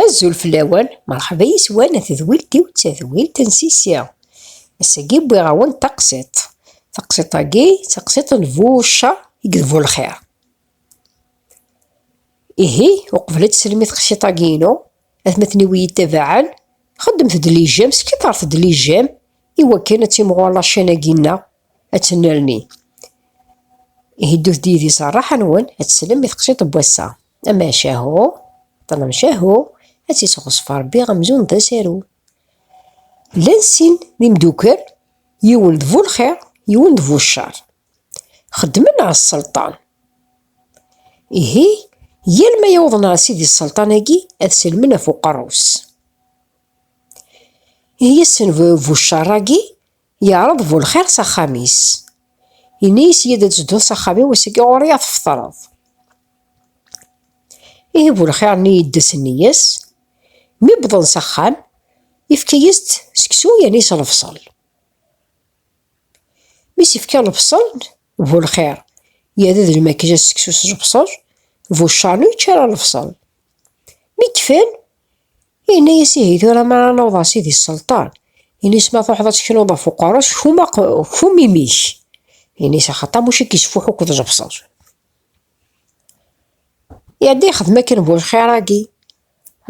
الزول فلاوان مرحبا يسوانا تذويلتي وتذويل تنسيسيا. الساقي بغي غاون تقسيطاكي تقسيط نفوشا يقذفو الخير. إيهي وقبل تسلمي تقسيطاكينو أثمثني ويتابعان خدمت دليجام سكي دليجام إوا كان تيمغوالا شاناكينا أتنرني. إيهي دوث ديدي صراحة نون أتسلم تقسيط بواسا أما شاهو طلع شاهو هاتي تغصف ربي غمزون دا سارو. لانسين دي مدوكر يولدفو الخير يولدفو الشر خدمنا على السلطان. إيهي يا ما يوضنا سيدي السلطاناكي أتسلمنا فوق الروس. هي سنفو الشراكي يعرض فو الخير سخاميس ينيس يدا تزدو سخامي وسكي غوريا تفطرض. إيه بو الخير ني يدس النياس مي بضن سخام يفكيست سكسو يانيس الفصل ميس يفكا الفصل بو الخير يادد الماكيجا سكسو سجبصل فو الشارنو يتشارى الفصل مي كفان إنا ياسيه ثورا ما نوضا سيدي السلطان ينيس ما توحضا تكنوضا فوق راس خو ميميش ينيس خاطا موش كيسفو حكو تجبصل يعدي ياخذ مكان بو الخيراكي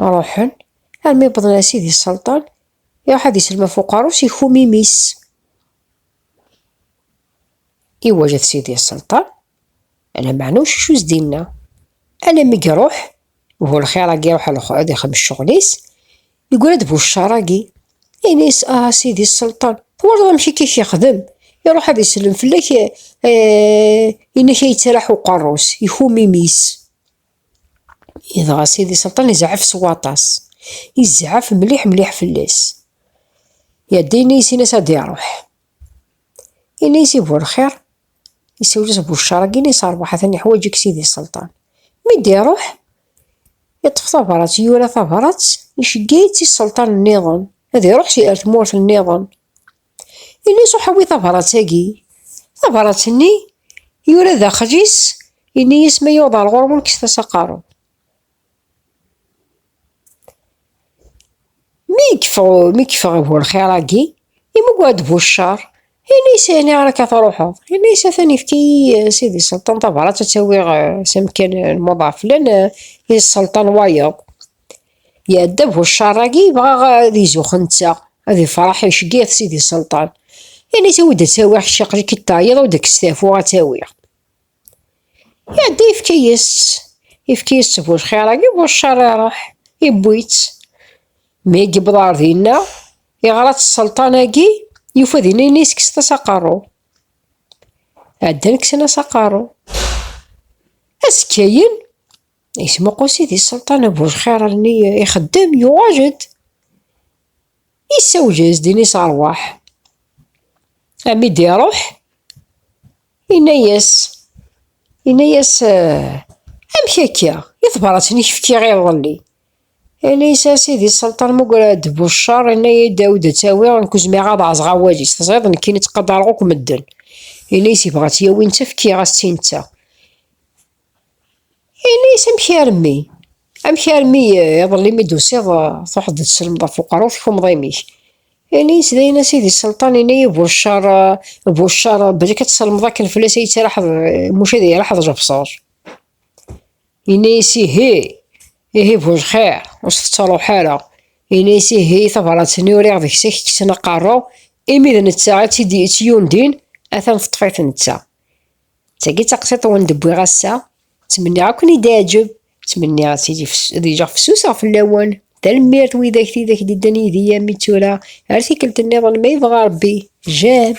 روحن المي بضنا سيدي السلطان يروح هادي يسلم فوق راس يخو ميميس. إوا جات سيدي السلطان أنا معنوش شو زدينا أنا مي يروح وهو الخيراكي يروح على يخدم الشغليس يقول هاد بو الشراكي ينيس سيدي السلطان هو ماشي كيف يخدم يروح هادي يسلم فلاك إنا يتراح وقروس يخو ميميس. إذا سيدي السلطان يزعف سواطاس يزعف مليح فلاس يدي نيسي ناس هادي يروح ينيسي بو الخير يسولس بو الشراكي نيس أربعة ثاني حوايجك سيدي السلطان ميدي يروح يطفى ثبرات يورا ثبرات يشقيتي السلطان النظام هذا يروح سي ثمورة النظام ينيسو حوي ثبراتاكي ثبراتني يورا ذا خجيس ينيس ما يوضع الغرمون كيس تسقارو مي كفا هو الخيراكي يمو قاد بو الشار ينيس يعني راك تروحو ينيس ثاني فكي سيدي السلطان طبعا تساوي سمكان الموضع فلان السلطان وايض يأدب هو الشراكي بغا غادي يزوخ نتا هذي فرح يشقيه سيدي السلطان يعني تاوي دا تساوي حشاق كي طايض وداك ستافو غتاويه يعدي يفكيس بو الخيراكي بو الشر يروح يبويت مي يقبض عرضينا يغلط السلطاناكي يوفى دينا ينيس كستا ساقارو عدان كسنا ساقارو أسكاين يسمقو سيدي السلطان بو الخير راني يخدم يواجد يسوجز دينيس أرواح أميد يروح ينيس أمشي هكا يثبرتني شفتي غير ظلي ينيس سيدي السلطان مقراد بو الشر إنايا داود تاوي ونكوز مي غاض عزغا واجيس تصيد نكي نتقدر غوك مدن ينيس بغات ياوي نتا فكي غاسي نتا ينيس أمشي رمي يظلي مي دوسيض توحد تسلم فوق روث فم ضيميش ينيس داينا سيدي السلطان إنايا بو الشر بلي كتسلم ذاك الفلاس يتراح موش هذا يراح جبصار ينيس هي بو الخير وستالو حالة ينيس هي ثبراتني وريغ ديك ساك كسنا قارو إمي نتا تيدي تيوندين أثان فطفيت نتا تاقي تقسيط وندبوي غاسا تمني غاكوني داجب تمني سيدي ديجا فسوسة في اللون تلميرت ويداك دي داني ديا ميتورا عرفتي كلت النظام ما يبغى ربي جاب.